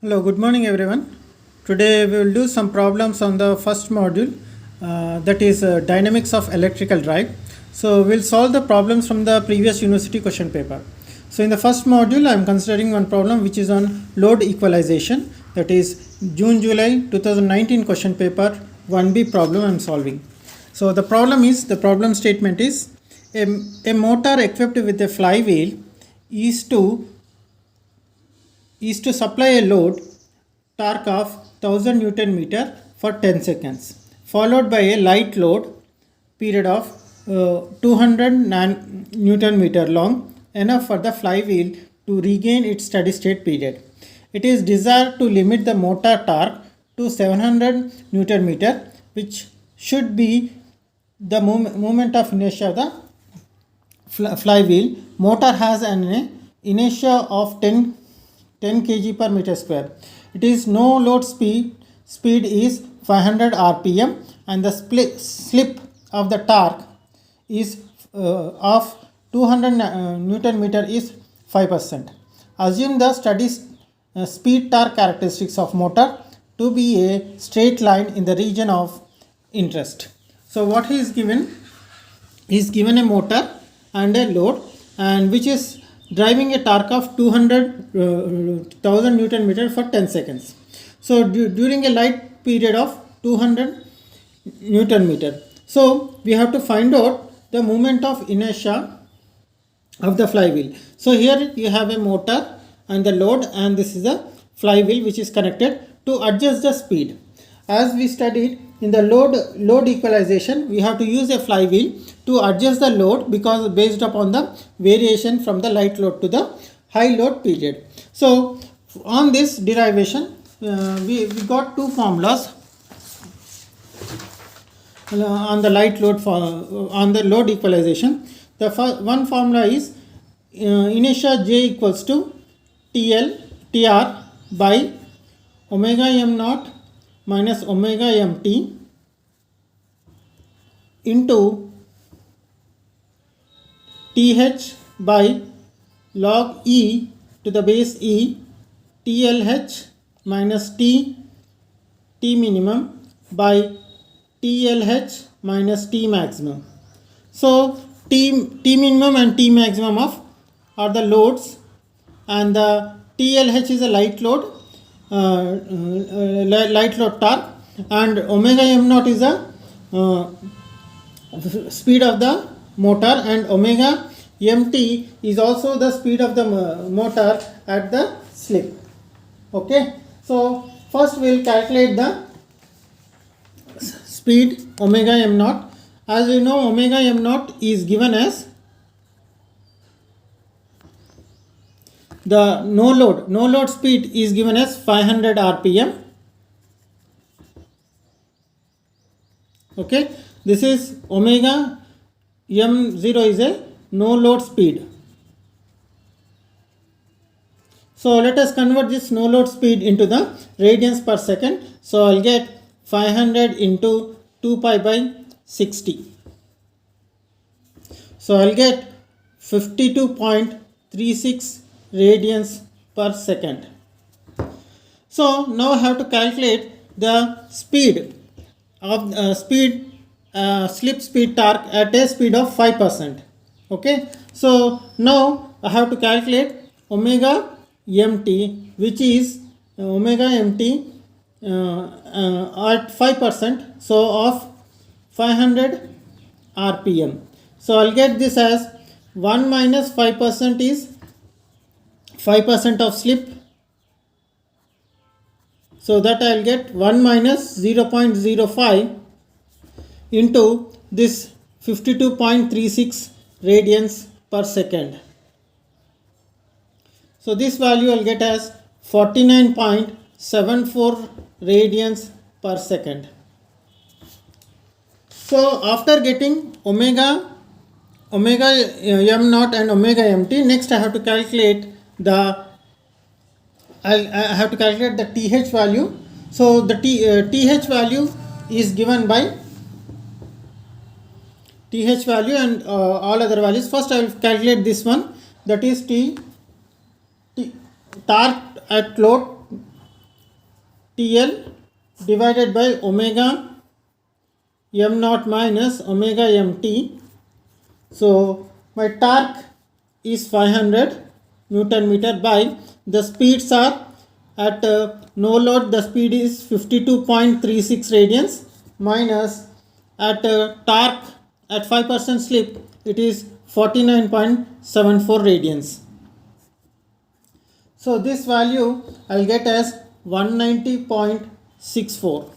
Hello, good morning everyone. Today we will do some problems on the first module, that is dynamics of electrical drive. So we'll solve the problems from the previous university question paper. So in the first module I am considering one problem which is on load equalization, that is June-July 2019 question paper 1B problem I am solving. So the problem statement is a motor equipped with a flywheel is to supply a load torque of 1000 Newton meter for 10 seconds, followed by a light load period of 200 Newton meter long, enough for the flywheel to regain its steady state period. It is desired to limit the motor torque to 700 Newton meter, which should be the moment of inertia of the flywheel. Motor has an inertia of 10 kg per meter square. It is no load speed is 500 rpm, and the slip of the torque is of 200 Newton meter is 5%. Assume the steady speed torque characteristics of motor to be a straight line in the region of interest. So what he is given? He is given a motor and a load, and which is driving a torque of 200,000 Newton meter for 10 seconds. So during a light period of 200 Newton meter. So we have to find out the moment of inertia of the flywheel. So here you have a motor and the load, and this is a flywheel which is connected to adjust the speed. As we studied in the load equalization, we have to use a flywheel to adjust the load, because based upon the variation from the light load to the high load period. So on this derivation, we got two formulas on the light load on the load equalization. The one formula is inertia J equals to TR by omega m naught minus omega mt into TH by log E to the base E TLH minus T minimum by TLH minus T maximum. So T minimum and T maximum are the loads, and the TLH is a light load torque, and omega m naught is the speed of the motor, and omega mt is also the speed of the motor at the slip. Okay, so first we will calculate the speed omega m naught. As you know, omega m naught is given as the no load speed is given as 500 rpm. Okay, this is omega m0 is a no load speed. So let us convert this no load speed into the radians per second. So I'll get 500 into 2 pi by 60. So I'll get 52.36 radians per second. So now I have to calculate the speed of slip speed torque at a speed of 5%. Okay, so now I have to calculate omega mt, which is omega mt at 5%, so of 500 rpm. So I'll get this as 1 minus 5% is 5% of slip. So that I'll get 1 minus 0.05 into this 52.36 radians per second. So this value I'll get as 49.74 radians per second. So after getting omega m naught and omega mt, next I have to calculate the TH value. So the TH value is given by TH value and all other values. First I will calculate this one, that is torque at load TL divided by omega m naught minus omega mt. So my torque is 500 Newton meter by the speeds are at no load the speed is 52.36 radians minus at torque at 5% slip it is 49.74 radians. So this value I'll get as 190.64.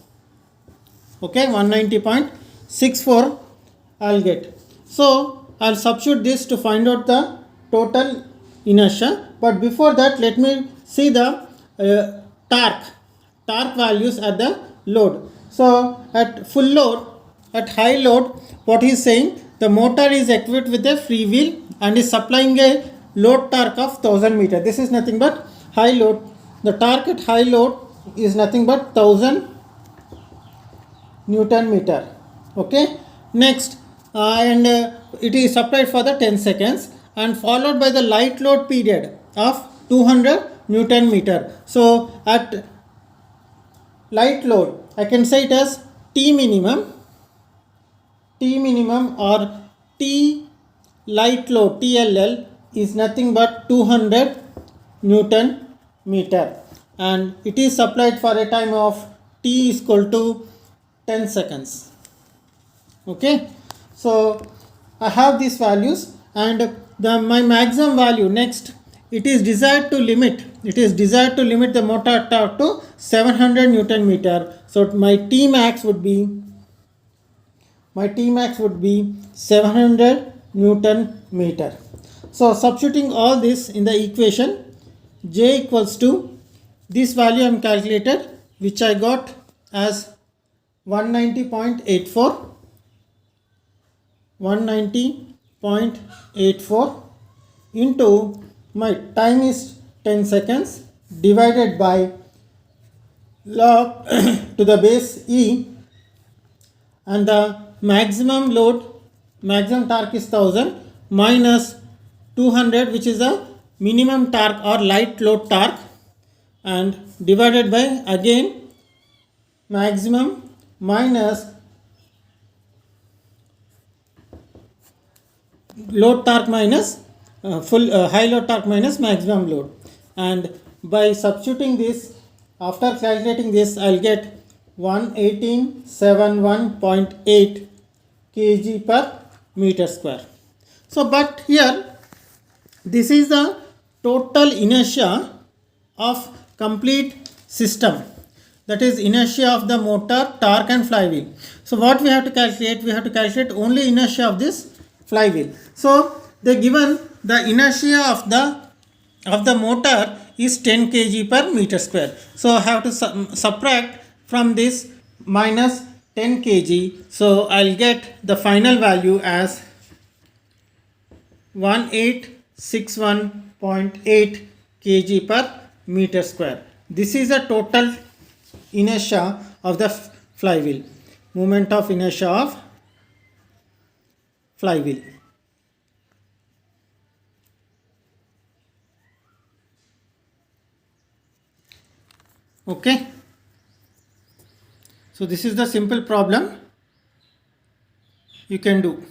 Okay, 190.64 I'll get. So I'll substitute this to find out the total inertia. But before that, let me see the torque values at the load. So at full load, at high load, what he is saying, the motor is equipped with a free wheel and is supplying a load torque of 1000 meter. This is nothing but high load. The torque at high load is nothing but 1000 Newton meter. Okay. Next, it is supplied for the 10 seconds and followed by the light load period of 200 Newton meter. So at light load, I can say it as T minimum or T light load TLL is nothing but 200 Newton meter and it is supplied for a time of T is equal to 10 seconds. Okay, so I have these values and my maximum value next it is desired to limit the motor torque to 700 Newton meter. So my T max would be 700 Newton meter. So substituting all this in the equation, J equals to this value I am calculated which I got as 190.84 into my time is 10 seconds divided by log to the base E and the maximum torque is 1000 minus 200 which is the minimum torque or light load torque and divided by again maximum minus load torque minus high load torque minus maximum load, and by substituting this after calculating this I'll get 11871.8 kg per meter square. So but here this is the total inertia of complete system, that is inertia of the motor, torque and flywheel. So what we have to calculate? We have to calculate only inertia of this flywheel. So they given the inertia of the motor is 10 kg per meter square. So I have to subtract from this minus 10 kg. So I'll get the final value as 1861.8 kg per meter square. This is the total inertia of the flywheel, moment of inertia of flywheel. Okay, so this is the simple problem you can do.